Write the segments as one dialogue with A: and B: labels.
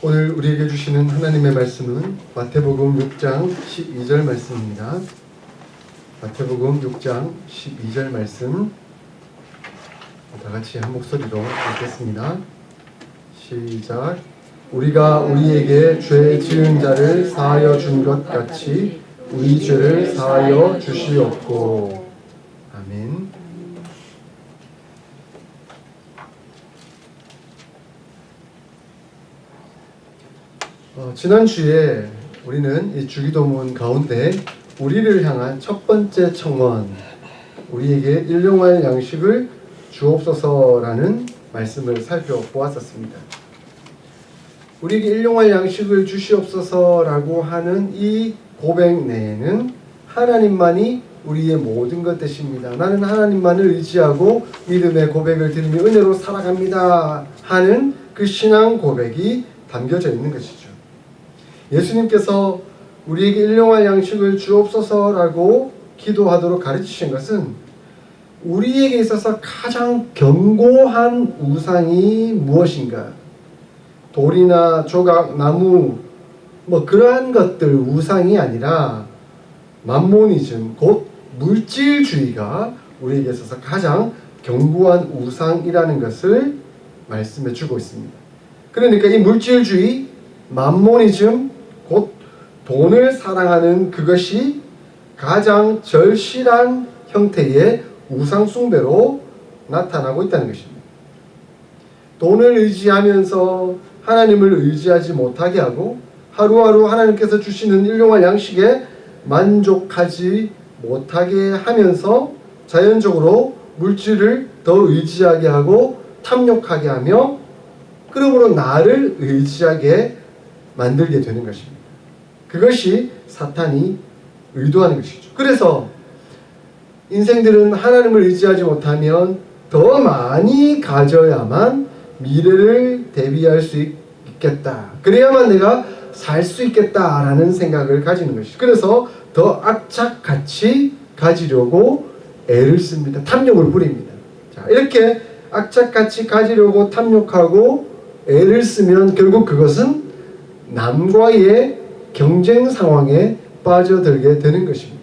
A: 오늘 우리에게 주시는 하나님의 말씀은 마태복음 6장 12절 말씀입니다. 마태복음 6장 12절 말씀 다 같이 한 목소리로 읽겠습니다. 시작. 우리가 우리에게 죄 지은 자를 사하여 준 것 같이 우리 죄를 사하여 주시옵고. 아멘. 지난주에 우리는 이 주기도문 가운데 우리를 향한 첫 번째 청원, 우리에게 일용할 양식을 주옵소서라는 말씀을 살펴보았었습니다. 우리에게 일용할 양식을 주시옵소서라고 하는 이 고백 내에는 하나님만이 우리의 모든 것 되십니다. 나는 하나님만을 의지하고 믿음의 고백을 드리며 은혜로 살아갑니다 하는 그 신앙 고백이 담겨져 있는 것이죠. 예수님께서 우리에게 일용할 양식을 주옵소서라고 기도하도록 가르치신 것은 우리에게 있어서 가장 견고한 우상이 무엇인가? 돌이나 조각, 나무 그러한 것들 우상이 아니라 맘모니즘, 곧 물질주의가 우리에게 있어서 가장 견고한 우상이라는 것을 말씀해 주고 있습니다. 그러니까 이 물질주의, 맘모니즘, 곧 돈을 사랑하는 그것이 가장 절실한 형태의 우상 숭배로 나타나고 있다는 것입니다. 돈을 의지하면서 하나님을 의지하지 못하게 하고 하루하루 하나님께서 주시는 일용할 양식에 만족하지 못하게 하면서 자연적으로 물질을 더 의지하게 하고 탐욕하게 하며 그러므로 나를 의지하게 만들게 되는 것입니다. 그것이 사탄이 의도하는 것이죠. 그래서 인생들은 하나님을 의지하지 못하면 더 많이 가져야만 미래를 대비할 수 있겠다. 그래야만 내가 살 수 있겠다라는 생각을 가지는 것이죠. 그래서 더 악착같이 가지려고 애를 씁니다. 탐욕을 부립니다. 자, 이렇게 악착같이 가지려고 탐욕하고 애를 쓰면 결국 그것은 남과의 경쟁 상황에 빠져들게 되는 것입니다.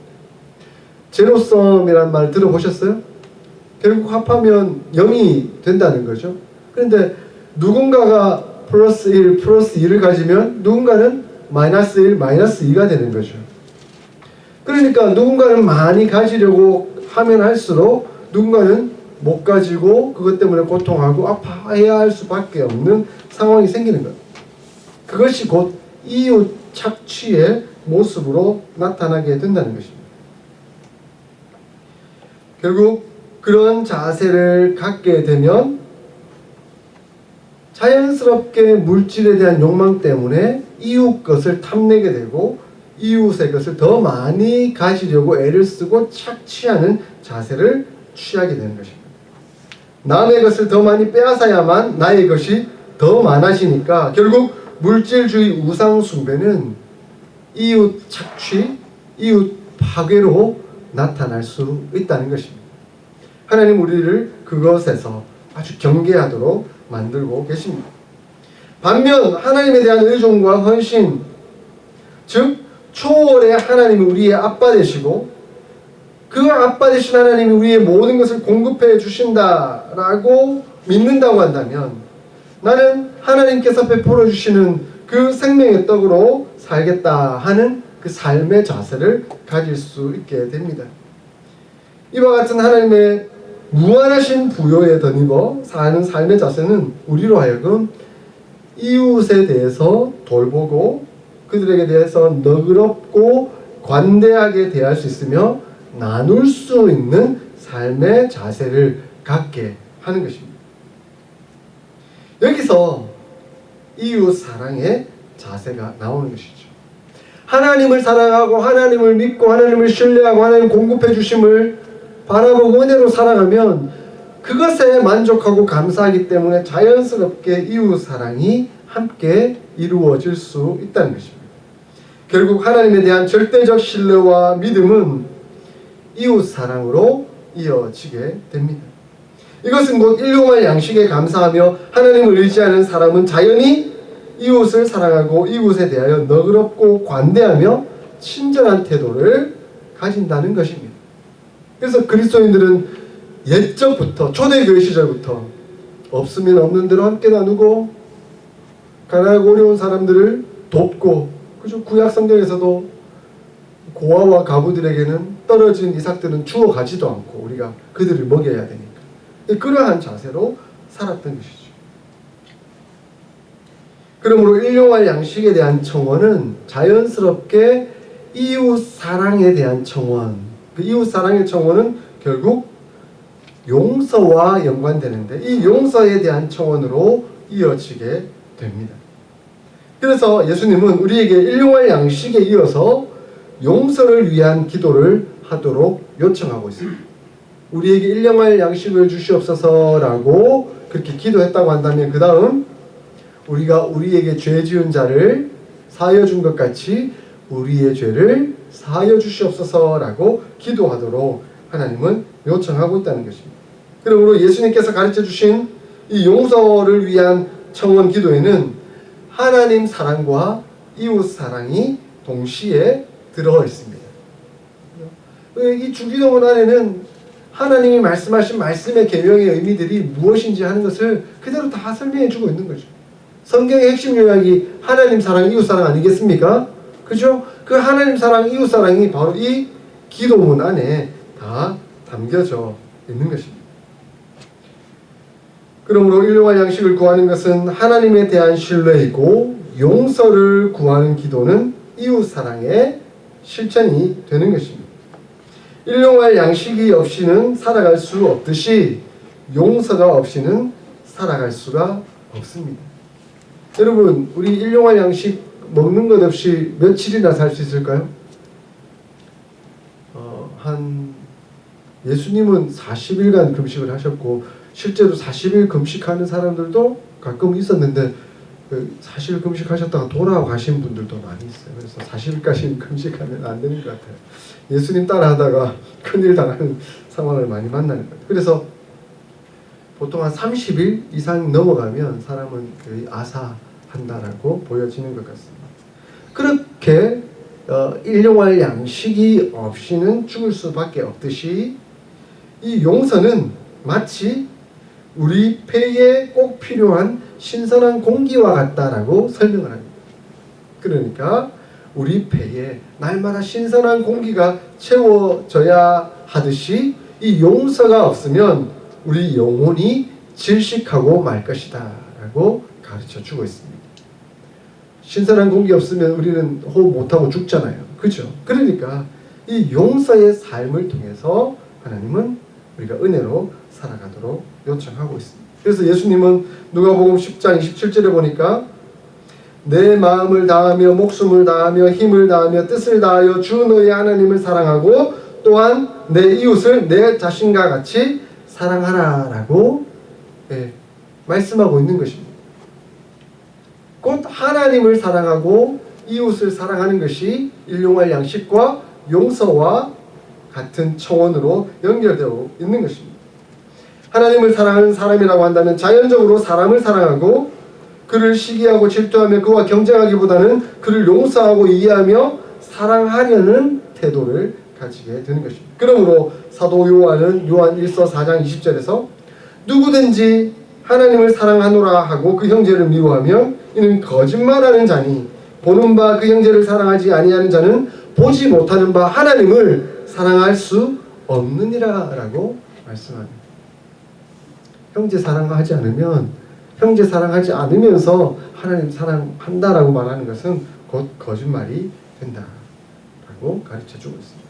A: 제로섬이라는 말 들어보셨어요? 결국 합하면 0이 된다는 거죠. 그런데 누군가가 플러스 1, 플러스 2를 가지면 누군가는 마이너스 1, 마이너스 2가 되는 거죠. 그러니까 누군가는 많이 가지려고 하면 할수록 누군가는 못 가지고 그것 때문에 고통하고 아파해야 할 수밖에 없는 상황이 생기는 것. 그것이 곧 이웃 착취의 모습으로 나타나게 된다는 것입니다. 결국 그런 자세를 갖게 되면 자연스럽게 물질에 대한 욕망 때문에 이웃 것을 탐내게 되고 이웃의 것을 더 많이 가지려고 애를 쓰고 착취하는 자세를 취하게 되는 것입니다. 남의 것을 더 많이 빼앗아야만 나의 것이 더 많아지니까 결국 물질주의 우상 숭배는 이웃 착취, 이웃 파괴로 나타날 수 있다는 것입니다. 하나님 우리를 그것에서 아주 경계하도록 만들고 계십니다. 반면 하나님에 대한 의존과 헌신, 즉 초월의 하나님이 우리의 아빠 되시고 그 아빠 되신 하나님이 우리의 모든 것을 공급해 주신다라고 믿는다고 한다면 나는 하나님께서 베풀어 주시는 그 생명의 떡으로 살겠다 하는 그 삶의 자세를 가질 수 있게 됩니다. 이와 같은 하나님의 무한하신 부요에 덧입어 사는 삶의 자세는 우리로 하여금 이웃에 대해서 돌보고 그들에게 대해서 너그럽고 관대하게 대할 수 있으며 나눌 수 있는 삶의 자세를 갖게 하는 것입니다. 여기서 이웃 사랑의 자세가 나오는 것이죠. 하나님을 사랑하고 하나님을 믿고 하나님을 신뢰하고 하나님 공급해 주심을 바라보고 은혜로 살아가면 그것에 만족하고 감사하기 때문에 자연스럽게 이웃 사랑이 함께 이루어질 수 있다는 것입니다. 결국 하나님에 대한 절대적 신뢰와 믿음은 이웃 사랑으로 이어지게 됩니다. 이것은 곧 일용할 양식에 감사하며 하나님을 의지하는 사람은 자연히 이웃을 사랑하고 이웃에 대하여 너그럽고 관대하며 친절한 태도를 가진다는 것입니다. 그래서 그리스도인들은 옛적부터 초대교회 시절부터 없으면 없는 대로 함께 나누고 가난하고 어려운 사람들을 돕고, 그죠? 구약 성경에서도 고아와 과부들에게는 떨어진 이삭들은 주워 가지도 않고 우리가 그들을 먹여야 되니까 그러한 자세로 살았던 것이죠. 그러므로 일용할 양식에 대한 청원은 자연스럽게 이웃 사랑에 대한 청원, 그 이웃 사랑의 청원은 결국 용서와 연관되는데 이 용서에 대한 청원으로 이어지게 됩니다. 그래서 예수님은 우리에게 일용할 양식에 이어서 용서를 위한 기도를 하도록 요청하고 있습니다. 우리에게 일용할 양식을 주시옵소서라고 그렇게 기도했다고 한다면 그 다음 우리가 우리에게 죄 지은 자를 사하여 준 것 같이 우리의 죄를 사하여 주시옵소서라고 기도하도록 하나님은 요청하고 있다는 것입니다. 그러므로 예수님께서 가르쳐 주신 이 용서를 위한 청원 기도에는 하나님 사랑과 이웃 사랑이 동시에 들어 있습니다. 이 주기도문 안에는 하나님이 말씀하신 말씀의 계명의 의미들이 무엇인지 하는 것을 그대로 다 설명해 주고 있는 거죠. 성경의 핵심 요약이 하나님 사랑, 이웃 사랑 아니겠습니까? 그죠? 그 하나님 사랑, 이웃 사랑이 바로 이 기도문 안에 다 담겨져 있는 것입니다. 그러므로 일용할 양식을 구하는 것은 하나님에 대한 신뢰이고 용서를 구하는 기도는 이웃 사랑의 실천이 되는 것입니다. 일용할 양식이 없이는 살아갈 수 없듯이 용서가 없이는 살아갈 수가 없습니다. 여러분, 우리 일용할 양식 먹는 것 없이 며칠이나 살 수 있을까요? 예수님은 40일간 금식을 하셨고 실제로 40일 금식하는 사람들도 가끔 있었는데 40일 금식하셨다가 돌아가신 분들도 많이 있어요. 그래서 40일까지 금식하면 안 되는 것 같아요. 예수님 따라하다가 큰일 당하는 상황을 많이 만나는 것 같아요. 그래서 보통 한 30일 이상 넘어가면 사람은 거의 아사한다라고 보여지는 것 같습니다. 그렇게 일용할 양식이 없이는 죽을 수밖에 없듯이 이 용서는 마치 우리 폐에 꼭 필요한 신선한 공기와 같다라고 설명을 합니다. 그러니까 우리 폐에 날마다 신선한 공기가 채워져야 하듯이 이 용서가 없으면 우리 영혼이 질식하고 말 것이다 라고 가르쳐 주고 있습니다. 신선한 공기 없으면 우리는 호흡 못하고 죽잖아요. 그죠? 그러니까 이 용서의 삶을 통해서 하나님은 우리가 은혜로 살아가도록 요청하고 있습니다. 그래서 예수님은 누가복음 10장 27절에 보니까 내 마음을 다하며 목숨을 다하며 힘을 다하며 뜻을 다하여 주 너의 하나님을 사랑하고 또한 내 이웃을 내 자신과 같이 사랑하라 라고 말씀하고 있는 것입니다. 곧 하나님을 사랑하고 이웃을 사랑하는 것이 일용할 양식과 용서와 같은 청원으로 연결되어 있는 것입니다. 하나님을 사랑하는 사람이라고 한다면 자연적으로 사람을 사랑하고 그를 시기하고 질투하며 그와 경쟁하기보다는 그를 용서하고 이해하며 사랑하려는 태도를 가지게 되는 것입니다. 그러므로 사도 요한은 요한 1서 4장 20절에서 누구든지 하나님을 사랑하노라 하고 그 형제를 미워하면 이는 거짓말하는 자니 보는 바 그 형제를 사랑하지 아니하는 자는 보지 못하는 바 하나님을 사랑할 수 없느니라 라고 말씀합니다. 형제 사랑하지 않으면 형제 사랑하지 않으면서 하나님 사랑한다라고 말하는 것은 곧 거짓말이 된다라고 가르쳐주고 있습니다.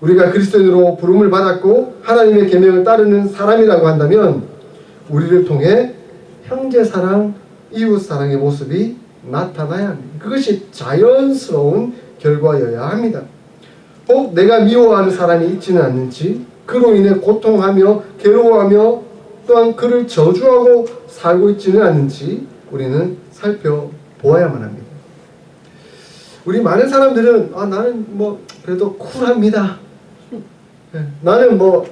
A: 우리가 그리스도인으로 부름을 받았고 하나님의 계명을 따르는 사람이라고 한다면 우리를 통해 형제 사랑, 이웃 사랑의 모습이 나타나야 합니다. 그것이 자연스러운 결과여야 합니다. 혹 내가 미워하는 사람이 있지는 않는지 그로 인해 고통하며 괴로워하며 또한 그를 저주하고 살고 있지는 않는지 우리는 살펴보아야만 합니다. 우리 많은 사람들은 나는 뭐 그래도 쿨합니다. 나는 뭐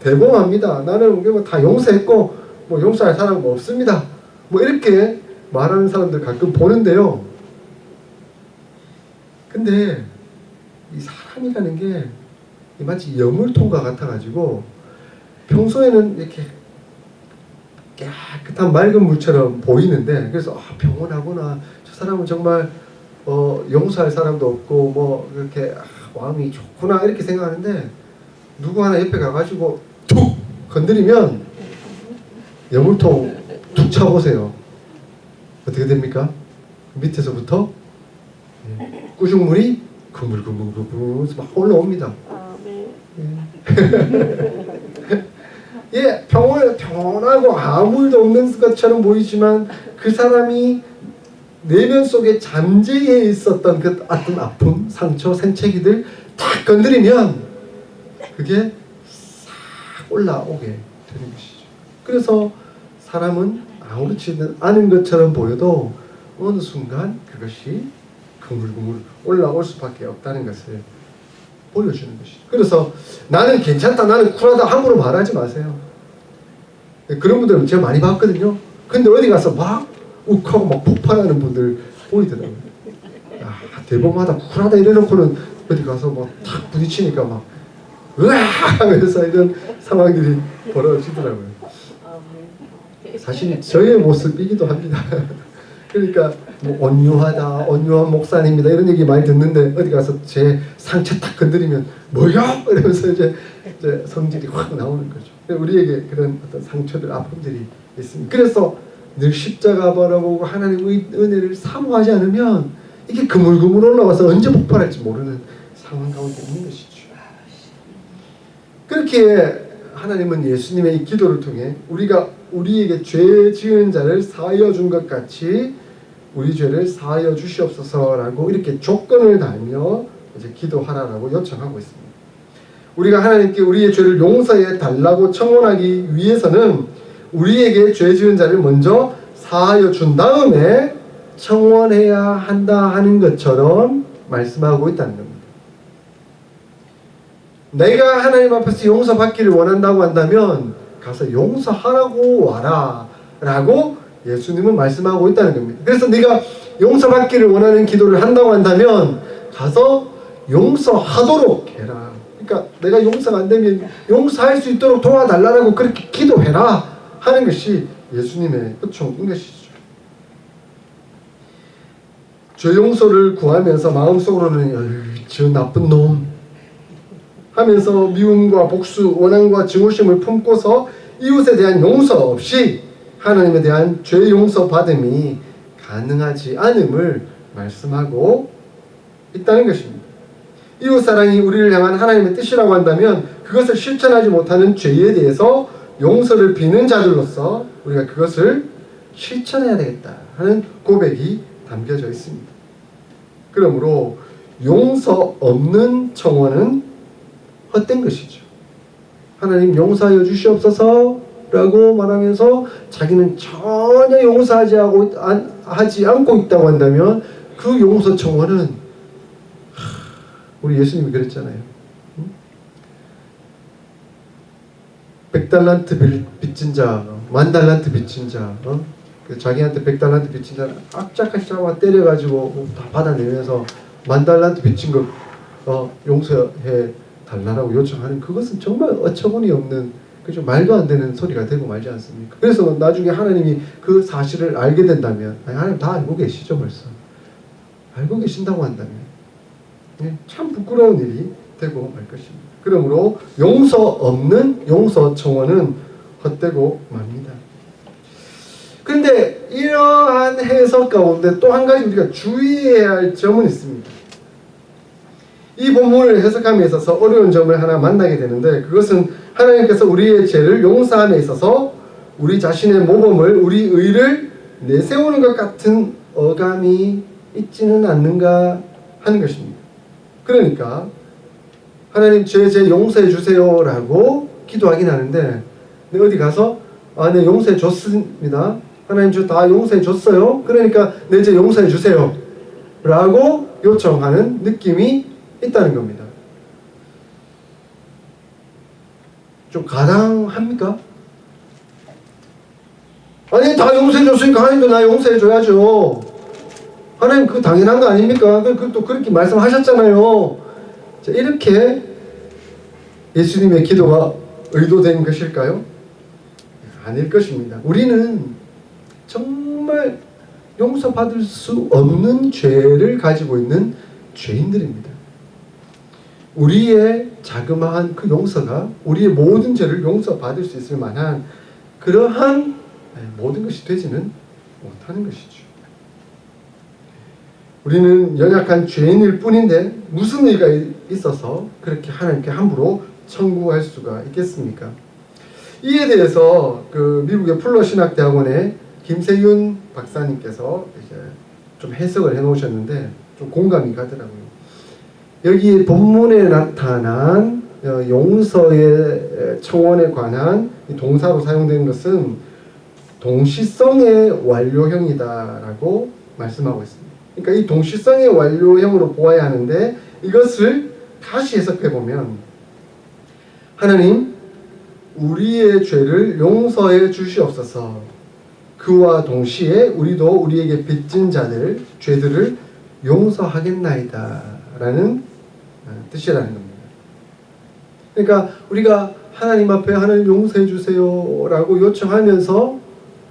A: 대범합니다. 나는 뭐 다 용서했고 뭐 용서할 사람 없습니다. 뭐 이렇게 말하는 사람들 가끔 보는데요. 근데 이 사람이라는 게 마치 여물통과 같아가지고 평소에는 이렇게 깨끗한 맑은 물처럼 보이는데, 그래서 평온하구나, 저 사람은 정말 용서할 사람도 없고 뭐 그렇게 마음이 좋구나 이렇게 생각하는데, 누구 하나 옆에 가가지고 툭 건드리면 여물통 툭 쳐보세요. 어떻게 됩니까? 밑에서부터 꾸중물이 그물그물그물 막 올라옵니다. 예, 평온하고 아무 일도 없는 것처럼 보이지만 그 사람이 내면 속에 잠재해 있었던 그 어떤 아픔, 상처, 생채기들 딱 건드리면 그게 싹 올라오게 되는 것이죠. 그래서 사람은 아무렇지 않은 것처럼 보여도 어느 순간 그것이 그물그물 올라올 수밖에 없다는 것을 보여주는 것이죠. 그래서 나는 괜찮다, 나는 쿨하다 함부로 말하지 마세요. 그런 분들은 제가 많이 봤거든요. 근데 어디 가서 막 욱하고 막 폭발하는 분들 보이더라고요. 대범하다, 쿨하다 이래놓고는 어디 가서 막 탁 부딪히니까 막 으아 하면서 이런 상황들이 벌어지더라고요. 사실 저의 모습이기도 합니다. 그러니까 뭐 온유하다, 온유한 목사님이다 이런 얘기 많이 듣는데, 어디 가서 제 상처 딱 건드리면 뭐야? 이러면서 이제 성질이 확 나오는 거죠. 우리에게 그런 어떤 상처들, 아픔들이 있습니다. 그래서 늘 십자가 바라보고 하나님의 은혜를 사모하지 않으면 이게 그물그물 올라와서 언제 폭발할지 모르는 상황 가운데 있는 것이죠. 그렇게 하나님은 예수님의 이 기도를 통해 우리가 우리에게 죄 지은 자를 사하여 준 것 같이 우리 죄를 사하여 주시옵소서라고 이렇게 조건을 달며 이제 기도하라라고 요청하고 있습니다. 우리가 하나님께 우리의 죄를 용서해 달라고 청원하기 위해서는 우리에게 죄 지은 자를 먼저 사하여 준 다음에 청원해야 한다 하는 것처럼 말씀하고 있다는 겁니다. 내가 하나님 앞에서 용서받기를 원한다고 한다면 가서 용서하라고 와라 라고 예수님은 말씀하고 있다는 겁니다. 그래서 네가 용서받기를 원하는 기도를 한다고 한다면 가서 용서하도록 해라. 그러니까 내가 용서가 안 되면 용서할 수 있도록 도와달라고 그렇게 기도해라 하는 것이 예수님의 요청인 것이죠. 죄 용서를 구하면서 마음속으로는 저 나쁜 놈 하면서 미움과 복수, 원한과 증오심을 품고서 이웃에 대한 용서 없이 하나님에 대한 죄 용서 받음이 가능하지 않음을 말씀하고 있다는 것입니다. 이웃사랑이 우리를 향한 하나님의 뜻이라고 한다면 그것을 실천하지 못하는 죄에 대해서 용서를 비는 자들로서 우리가 그것을 실천해야 되겠다 하는 고백이 담겨져 있습니다. 그러므로 용서 없는 청원은 헛된 것이죠. 하나님 용서하여 주시옵소서 라고 말하면서 자기는 전혀 용서하지 않고 있다고 한다면 그 용서 청원은 우리 예수님이 그랬잖아요. 100달란트 빚진 자, 10,000달란트 빚진 자, 자기한테 100달란트 빚진 자를 악착같이 잡아 때려가지고 다 받아내면서 10,000달란트 빚진 거 용서해 달라고 요청하는 그것은 정말 어처구니 없는, 그죠? 말도 안 되는 소리가 되고 말지 않습니까? 그래서 나중에 하나님이 그 사실을 알게 된다면, 하나님 다 알고 계시죠 벌써. 알고 계신다고 한다면 참 부끄러운 일이 되고 말 것입니다. 그러므로 용서 없는 용서 청원은 헛되고 맙니다. 그런데 이러한 해석 가운데 또 한 가지 우리가 주의해야 할 점은 있습니다. 이 본문을 해석함에 있어서 어려운 점을 하나 만나게 되는데, 그것은 하나님께서 우리의 죄를 용서함에 있어서 우리 자신의 모범을, 우리 의를 내세우는 것 같은 어감이 있지는 않는가 하는 것입니다. 그러니까 하나님 죄 용서해 주세요 라고 기도하긴 하는데, 어디 가서 네 용서해 줬습니다, 하나님 저 다 용서해 줬어요, 그러니까 내 죄 용서해 주세요 라고 요청하는 느낌이 있다는 겁니다. 좀 가당합니까? 아니 다 용서해줬으니까 하나님도 나 용서해줘야죠. 하나님 그거 당연한 거 아닙니까? 또 그렇게 말씀하셨잖아요. 자, 이렇게 예수님의 기도가 의도된 것일까요? 아닐 것입니다. 우리는 정말 용서받을 수 없는 죄를 가지고 있는 죄인들입니다. 우리의 자그마한 그 용서가 우리의 모든 죄를 용서받을 수 있을 만한 그러한 모든 것이 되지는 못하는 것이죠. 우리는 연약한 죄인일 뿐인데 무슨 의가 있어서 그렇게 하나님께 함부로 청구할 수가 있겠습니까? 이에 대해서 그 미국의 풀러 신학대학원의 김세윤 박사님께서 이제 좀 해석을 해놓으셨는데 좀 공감이 가더라고요. 여기 본문에 나타난 용서의 청원에 관한 동사로 사용된 것은 동시성의 완료형이다라고 말씀하고 있습니다. 그러니까 이 동시성의 완료형으로 보아야 하는데 이것을 다시 해석해 보면 하나님 우리의 죄를 용서해 주시옵소서. 그와 동시에 우리도 우리에게 빚진 자들 죄들을 용서하겠나이다 라는 뜻이라는 겁니다. 그러니까 우리가 하나님 앞에 하나님 용서해 주세요 라고 요청하면서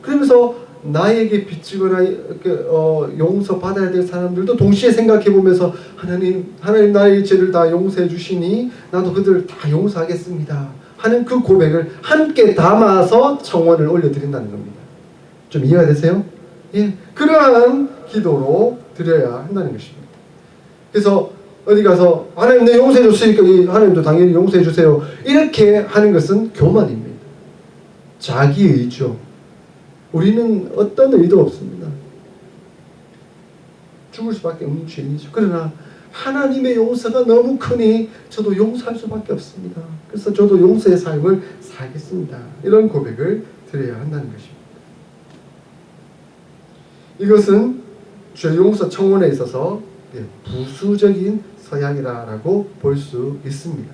A: 그러면서 나에게 빚지거나 용서받아야 될 사람들도 동시에 생각해 보면서 하나님 나의 죄를 다 용서해 주시니 나도 그들을 다 용서하겠습니다 하는 그 고백을 함께 담아서 청원을 올려드린다는 겁니다. 좀 이해가 되세요? 예, 그러한 기도로 드려야 한다는 것입니다. 그래서 어디 가서 하나님 내 용서해 줬으니까 하나님도 당연히 용서해 주세요 이렇게 하는 것은 교만입니다. 자기의죠. 우리는 어떤 의도 없습니다. 죽을 수밖에 없는 죄인이죠. 그러나 하나님의 용서가 너무 크니 저도 용서할 수밖에 없습니다. 그래서 저도 용서의 삶을 살겠습니다. 이런 고백을 드려야 한다는 것입니다. 이것은 죄 용서 청원에 있어서 부수적인 서양이라고 볼 수 있습니다.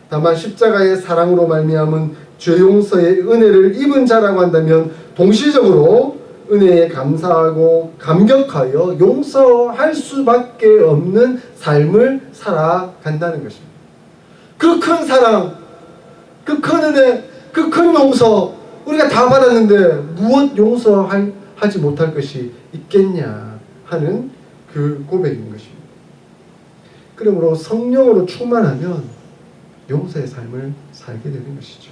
A: 다만 십자가의 사랑으로 말미암은 죄 용서의 은혜를 입은 자라고 한다면 동시적으로 은혜에 감사하고 감격하여 용서할 수밖에 없는 삶을 살아간다는 것입니다. 그 큰 사랑, 그 큰 은혜, 그 큰 용서 우리가 다 받았는데 무엇 용서하지 못할 것이 있겠냐 하는 그 고백인 것입니다. 그러므로 성령으로 충만하면 용서의 삶을 살게 되는 것이죠.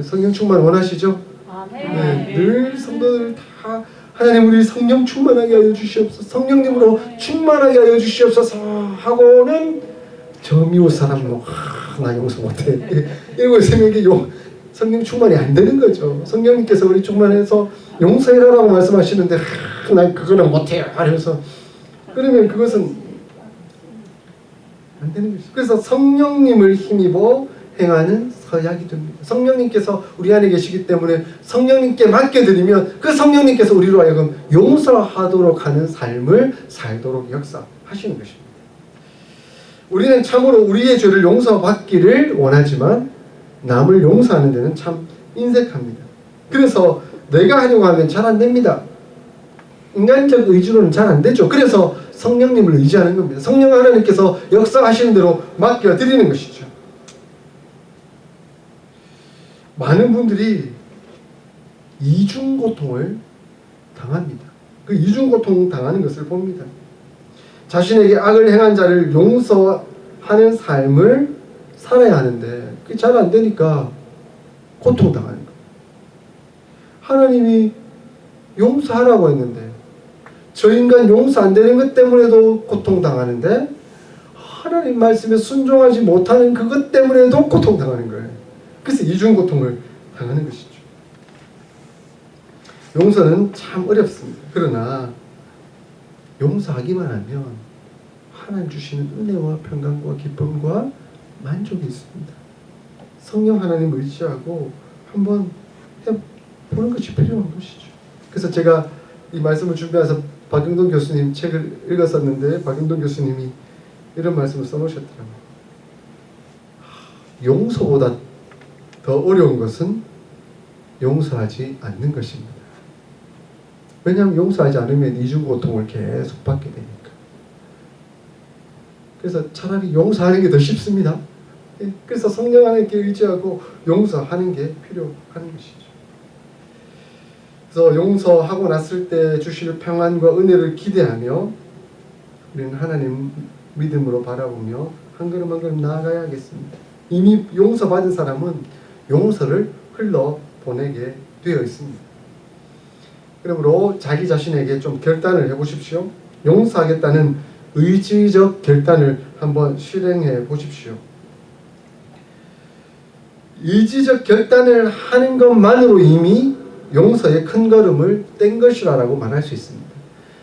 A: 성령 충만 원하시죠? 네, 늘 성도들 다 하나님 우리 성령 충만하게 하여 주시옵소서 성령님으로 충만하게 하여 주시옵소서 하고는 저 미국 사람 나 용서 못해 이러고 있으면 이게 성령 충만이 안 되는 거죠. 성령님께서 우리 충만해서 용서해라라고 말씀하시는데 난 그거는 못해요 하면서 그러면 그것은 안 되는 것이죠. 그래서 성령님을 힘입어 행하는 서약이 됩니다. 성령님께서 우리 안에 계시기 때문에 성령님께 맡겨드리면 그 성령님께서 우리로 하여금 용서하도록 하는 삶을 살도록 역사하시는 것입니다. 우리는 참으로 우리의 죄를 용서받기를 원하지만 남을 용서하는 데는 참 인색합니다. 그래서 내가 하려고 하면 잘 안 됩니다. 인간적 의지로는 잘 안 되죠. 그래서 성령님을 의지하는 겁니다. 성령 하나님께서 역사하시는 대로 맡겨드리는 것이죠. 많은 분들이 이중고통을 당합니다. 그 이중고통 당하는 것을 봅니다. 자신에게 악을 행한 자를 용서하는 삶을 살아야 하는데 그게 잘 안 되니까 고통당하는 거예요. 하나님이 용서하라고 했는데 저 인간 용서 안 되는 것 때문에도 고통당하는데 하나님 말씀에 순종하지 못하는 그것 때문에도 고통당하는 거예요. 그래서 이중고통을 당하는 것이죠. 용서는 참 어렵습니다. 그러나 용서하기만 하면 하나님 주시는 은혜와 평강과 기쁨과 만족이 있습니다. 성령 하나님 의지하고 한번 해보는 것이 필요한 것이죠. 그래서 제가 이 말씀을 준비해서 박영돈 교수님 책을 읽었었는데 박영돈 교수님이 이런 말씀을 써놓으셨더라고요. 용서보다 더 어려운 것은 용서하지 않는 것입니다. 왜냐하면 용서하지 않으면 이중고통을 계속 받게 되니까. 그래서 차라리 용서하는 게 더 쉽습니다. 그래서 성령 하나님께 의지하고 용서하는 게 필요한 것이죠. 그래서 용서하고 났을 때 주실 평안과 은혜를 기대하며 우리는 하나님 믿음으로 바라보며 한 걸음 한 걸음 나아가야겠습니다. 이미 용서받은 사람은 용서를 흘러보내게 되어 있습니다. 그러므로 자기 자신에게 좀 결단을 해보십시오. 용서하겠다는 의지적 결단을 한번 실행해 보십시오. 의지적 결단을 하는 것만으로 이미 용서의 큰 걸음을 뗀 것이라고 말할 수 있습니다.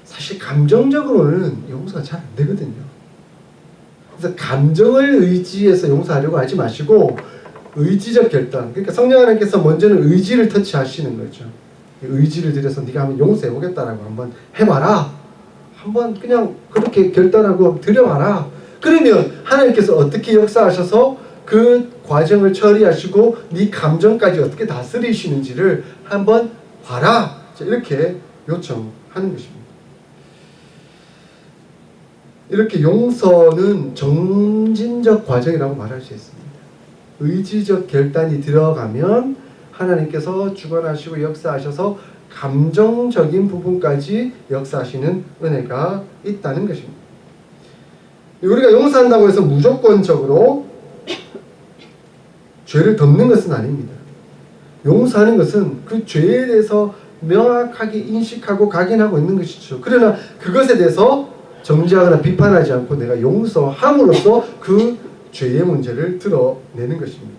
A: 사실 감정적으로는 용서가 잘 안 되거든요. 그래서 감정을 의지해서 용서하려고 하지 마시고 의지적 결단, 그러니까 성령 하나님께서 먼저는 의지를 터치하시는 거죠. 의지를 들여서 네가 한번 용서해 보겠다라고 한번 해봐라. 한번 그냥 그렇게 결단하고 들여봐라. 그러면 하나님께서 어떻게 역사하셔서 그 과정을 처리하시고 네 감정까지 어떻게 다스리시는지를 한번 봐라. 이렇게 요청하는 것입니다. 이렇게 용서는 정진적 과정이라고 말할 수 있습니다. 의지적 결단이 들어가면 하나님께서 주관하시고 역사하셔서 감정적인 부분까지 역사하시는 은혜가 있다는 것입니다. 우리가 용서한다고 해서 무조건적으로 죄를 덮는 것은 아닙니다. 용서하는 것은 그 죄에 대해서 명확하게 인식하고 각인하고 있는 것이죠. 그러나 그것에 대해서 정죄하거나 비판하지 않고 내가 용서함으로써 그 죄의 문제를 드러내는 것입니다.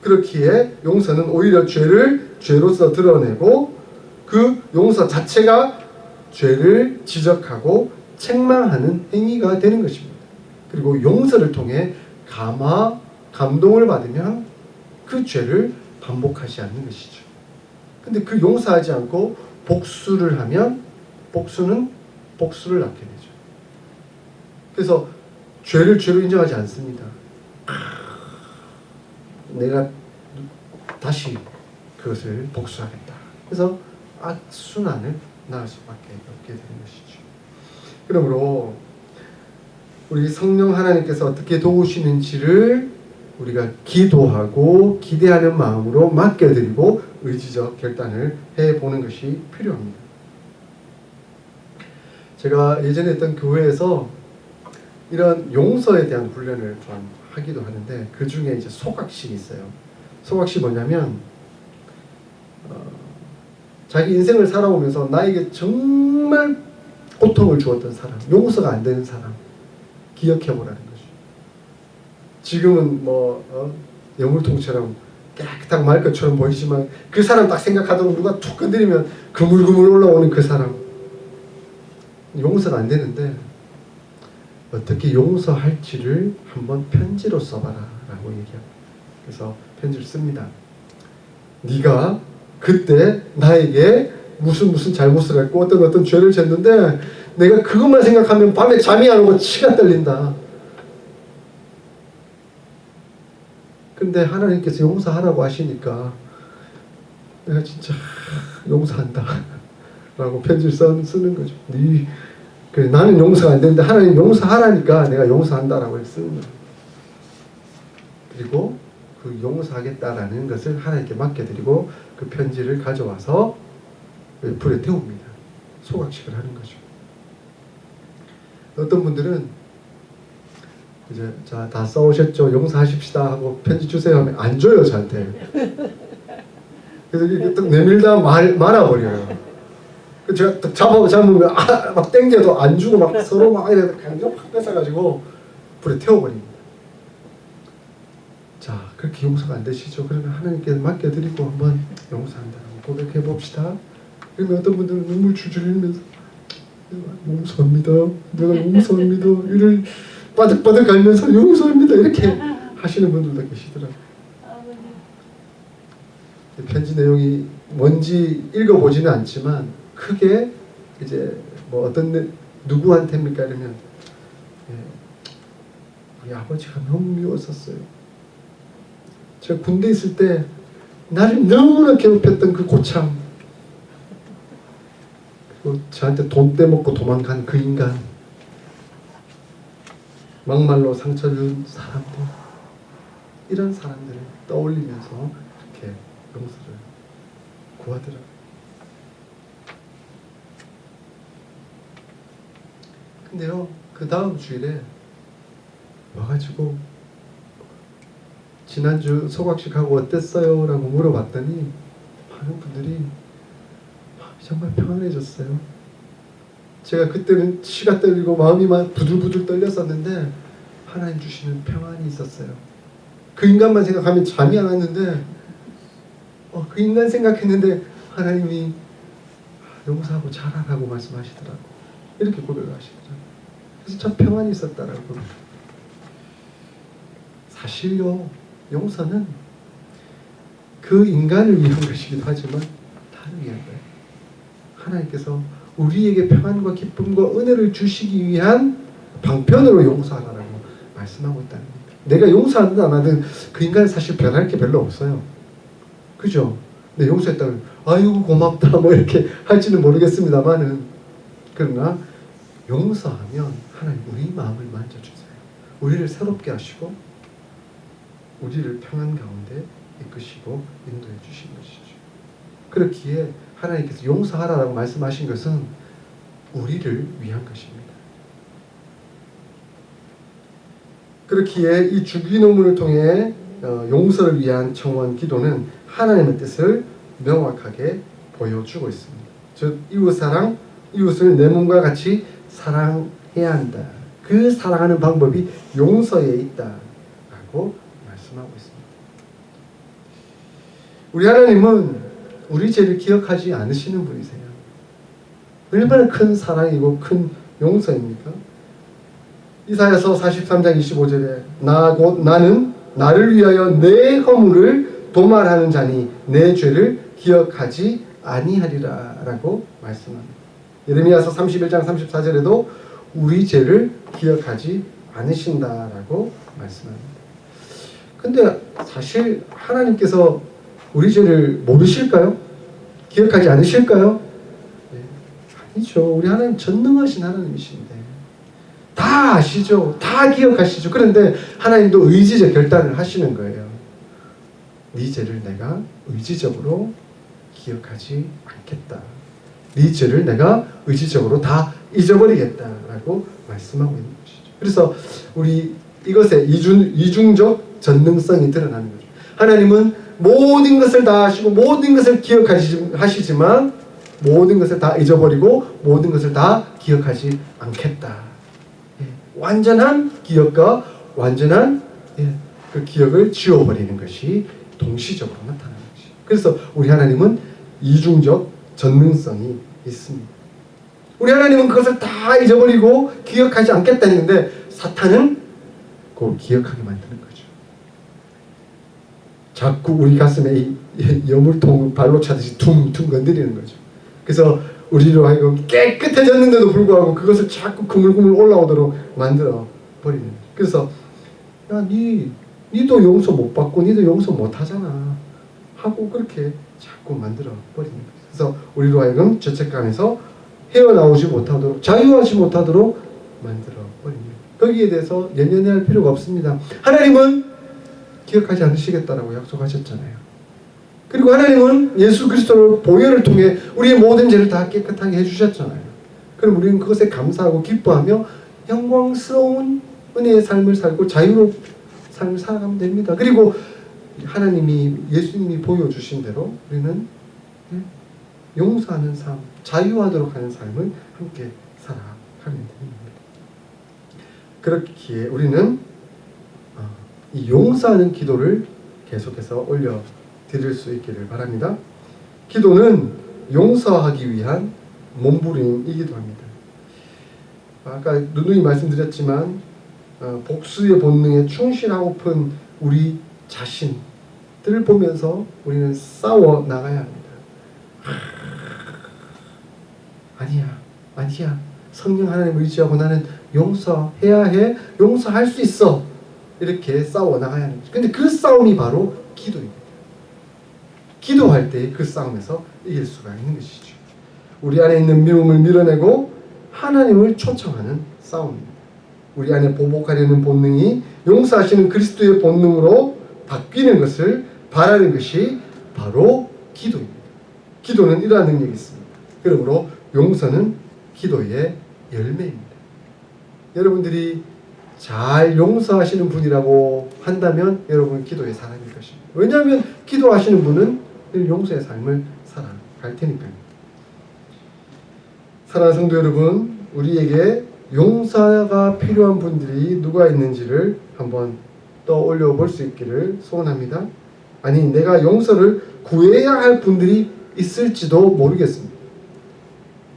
A: 그렇기에 용서는 오히려 죄를 죄로서 드러내고 그 용서 자체가 죄를 지적하고 책망하는 행위가 되는 것입니다. 그리고 용서를 통해 감동을 받으면 그 죄를 반복하지 않는 것이죠. 근데 그 용서하지 않고 복수를 하면 복수는 복수를 낳게 되죠. 그래서 죄를 죄로 인정하지 않습니다. 내가 다시 그것을 복수하겠다. 그래서 악순환을 낳을 수밖에 없게 되는 것이죠. 그러므로 우리 성령 하나님께서 어떻게 도우시는지를 우리가 기도하고 기대하는 마음으로 맡겨드리고 의지적 결단을 해보는 것이 필요합니다. 제가 예전에 했던 교회에서 이런 용서에 대한 훈련을 좀 하기도 하는데 그 중에 이제 소각식이 있어요. 소각식 뭐냐면 자기 인생을 살아오면서 나에게 정말 고통을 주었던 사람, 용서가 안 되는 사람 기억해보라는 거죠. 지금은 여물통처럼 깨끗하고 말 것처럼 보이지만 그 사람 딱 생각하도록 누가 툭 건드리면 그물그물 올라오는 그 사람, 용서가 안 되는데 어떻게 용서할지를 한번 편지로 써봐라 라고 얘기합니다. 그래서 편지를 씁니다. 네가 그때 나에게 무슨 잘못을 했고 어떤 죄를 졌는데 내가 그것만 생각하면 밤에 잠이 안 오고 치가 떨린다. 근데 하나님께서 용서하라고 하시니까 내가 진짜 용서한다 라고 편지를 쓰는 거죠. 그래, 나는 용서가 안 되는데 하나님 용서하라니까 내가 용서한다라고 쓰는 거예요. 그리고 그 용서하겠다라는 것을 하나님께 맡겨드리고 그 편지를 가져와서 불에 태웁니다. 소각식을 하는 거죠. 어떤 분들은 이제 자, 다 써오셨죠? 용서하십시다 하고 편지 주세요 하면 안 줘요, 저한테. 그래서 이렇게 딱 내밀다 말아버려요. 제가 딱 잡으면 막 땡겨도 안 주고 막 서로 막 이래 감정 확 뺏어가지고 불에 태워버립니다. 자, 그렇게 용서가 안 되시죠? 그러면 하나님께 맡겨드리고 한번 용서한다고 고백해 봅시다. 그러면 어떤 분들은 눈물 줄줄 흘리면서 용서합니다. 내가 용서합니다. 이를 바득바득 갈면서 용서합니다. 이렇게 하시는 분들도 계시더라고요. 편지 내용이 뭔지 읽어보지는 않지만 크게 이제 뭐 어떤 누구한테입니까? 이러면 우리 아버지가 너무 미웠었어요. 제가 군대 있을 때 나를 너무나 괴롭혔던 그 고참, 그리고 저한테 돈 떼먹고 도망간 그 인간, 막말로 상처 준 사람들, 이런 사람들을 떠올리면서 이렇게 용서를 구하더라고요. 근데요, 그 다음 주일에 와가지고 지난주 소각식하고 어땠어요? 라고 물어봤더니 많은 분들이 정말 평안해졌어요. 제가 그때는 치가 떨리고 마음이 막 부들부들 떨렸었는데 하나님 주시는 평안이 있었어요. 그 인간만 생각하면 잠이 안 왔는데 그 인간 생각했는데 하나님이 용서하고 잘하라고 말씀하시더라고. 이렇게 고백을 하시더라고요. 그래서 참 평안이 있었다라고. 사실요, 용서는 그 인간을 위한 것이기도 하지만 나를 위한 거예요. 하나님께서 우리에게 평안과 기쁨과 은혜를 주시기 위한 방편으로 용서하라고 말씀하고 있다는 겁니다. 내가 용서하든 안 하든 그 인간은 사실 변할 게 별로 없어요. 그죠? 근데 용서했다면 아이고 고맙다 뭐 이렇게 할지는 모르겠습니다만은, 그러나 용서하면 하나님 우리 마음을 만져주세요. 우리를 새롭게 하시고 우리를 평안 가운데 이끄시고 인도해 주신 것이죠. 그렇기에 하나님께서 용서하라고 말씀하신 것은 우리를 위한 것입니다. 그렇기에 이 주기도문을 통해 용서를 위한 청원 기도는 하나님의 뜻을 명확하게 보여주고 있습니다. 즉 이웃사랑, 이웃을 내 몸과 같이 사랑해야 한다. 그 사랑하는 방법이 용서에 있다라고 말씀하고 있습니다. 우리 하나님은 우리 죄를 기억하지 않으시는 분이세요. 얼마나 큰 사랑이고 큰 용서입니까? 이사야서 43장 25절에 나는 나를 위하여 내 허물을 도말하는 자니 내 죄를 기억하지 아니하리라 라고 말씀합니다. 예레미야서 31장 34절에도 우리 죄를 기억하지 않으신다라고 말씀합니다. 근데 사실 하나님께서 우리 죄를 모르실까요? 기억하지 않으실까요? 네, 아니죠. 우리 하나님 전능하신 하나님이신데 다 아시죠. 다 기억하시죠. 그런데 하나님도 의지적 결단을 하시는 거예요. 네 죄를 내가 의지적으로 기억하지 않겠다. 네 죄를 내가 의지적으로 다 잊어버리겠다라고 말씀하고 있는 것이죠. 그래서 우리 이것의 이중적 전능성이 드러나는 거죠. 하나님은 모든 것을 다 아시고 모든 것을 기억하시지만 모든 것을 다 잊어버리고 모든 것을 다 기억하지 않겠다. 완전한 기억과 완전한 그 기억을 지워버리는 것이 동시적으로 나타나는 것이죠. 그래서 우리 하나님은 이중적 전능성이 있습니다. 우리 하나님은 그것을 다 잊어버리고 기억하지 않겠다 했는데 사탄은 그걸 기억하게 만드는 거죠. 자꾸 우리 가슴에 여물통을 발로 차듯이 퉁퉁 건드리는 거죠. 그래서 우리로 하여금 깨끗해졌는데도 불구하고 그것을 자꾸 그물그물 올라오도록 만들어 버리는 거죠. 그래서 야, 니도 용서 못 받고 니도 용서 못 하잖아 하고 그렇게 자꾸 만들어 버리는 거죠. 그래서 우리로 하여금 죄책감에서 헤어나오지 못하도록, 자유하지 못하도록 만들어 버립니다. 거기에 대해서 연연해할 필요가 없습니다. 하나님은 기억하지 않으시겠다라고 약속하셨잖아요. 그리고 하나님은 예수 그리스도의 보혈을 통해 우리의 모든 죄를 다 깨끗하게 해주셨잖아요. 그럼 우리는 그것에 감사하고 기뻐하며 영광스러운 은혜의 삶을 살고 자유로운 삶을 살아가면 됩니다. 그리고 하나님이, 예수님이 보여주신 대로 우리는 용서하는 삶, 자유하도록 하는 삶을 함께 살아가면 됩니다. 그렇기에 우리는 이 용서하는 기도를 계속해서 올려드릴 수 있기를 바랍니다. 기도는 용서하기 위한 몸부림이기도 합니다. 아까 누누이 말씀드렸지만 복수의 본능에 충실하고픈 우리 자신들을 보면서 우리는 싸워 나가야 합니다. 아니야. 성령 하나님을 의지하고 나는 용서해야 해. 용서할 수 있어. 이렇게 싸워 나가야 하는 거죠. 근데 그 싸움이 바로 기도입니다. 기도할 때 그 싸움에서 이길 수가 있는 것이죠. 우리 안에 있는 미움을 밀어내고 하나님을 초청하는 싸움입니다. 우리 안에 보복하려는 본능이 용서하시는 그리스도의 본능으로 바뀌는 것을 바라는 것이 바로 기도입니다. 기도는 이러한 능력이 있습니다. 그러므로 용서는 기도의 열매입니다. 여러분들이 잘 용서하시는 분이라고 한다면 여러분은 기도의 사람일 것입니다. 왜냐하면 기도하시는 분은 늘 용서의 삶을 살아갈 테니까요. 사랑하는 성도 여러분, 우리에게 용서가 필요한 분들이 누가 있는지를 한번 떠올려 볼 수 있기를 소원합니다. 아니, 내가 용서를 구해야 할 분들이 있을지도 모르겠습니다.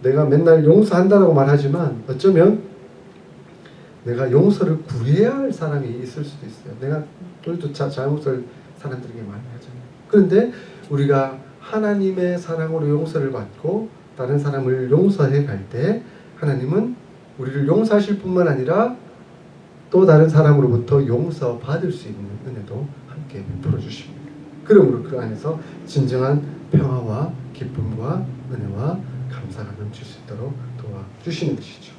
A: 내가 맨날 용서한다고 말하지만 어쩌면 내가 용서를 구해야 할 사람이 있을 수도 있어요. 내가 오늘도 잘못을 사람들에게 많이 하잖아요. 그런데 우리가 하나님의 사랑으로 용서를 받고 다른 사람을 용서해 갈 때 하나님은 우리를 용서하실 뿐만 아니라 또 다른 사람으로부터 용서받을 수 있는 은혜도 함께 베풀어 주십니다. 그러므로 그 안에서 진정한 평화와 기쁨과 은혜와 감사가 넘칠 수 있도록 도와주시는 것이죠.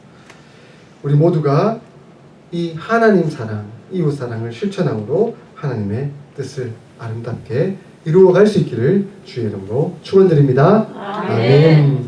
A: 우리 모두가 이 하나님 사랑, 이웃 사랑을 실천함으로 하나님의 뜻을 아름답게 이루어갈 수 있기를 주의 이름으로 축원드립니다. 아멘.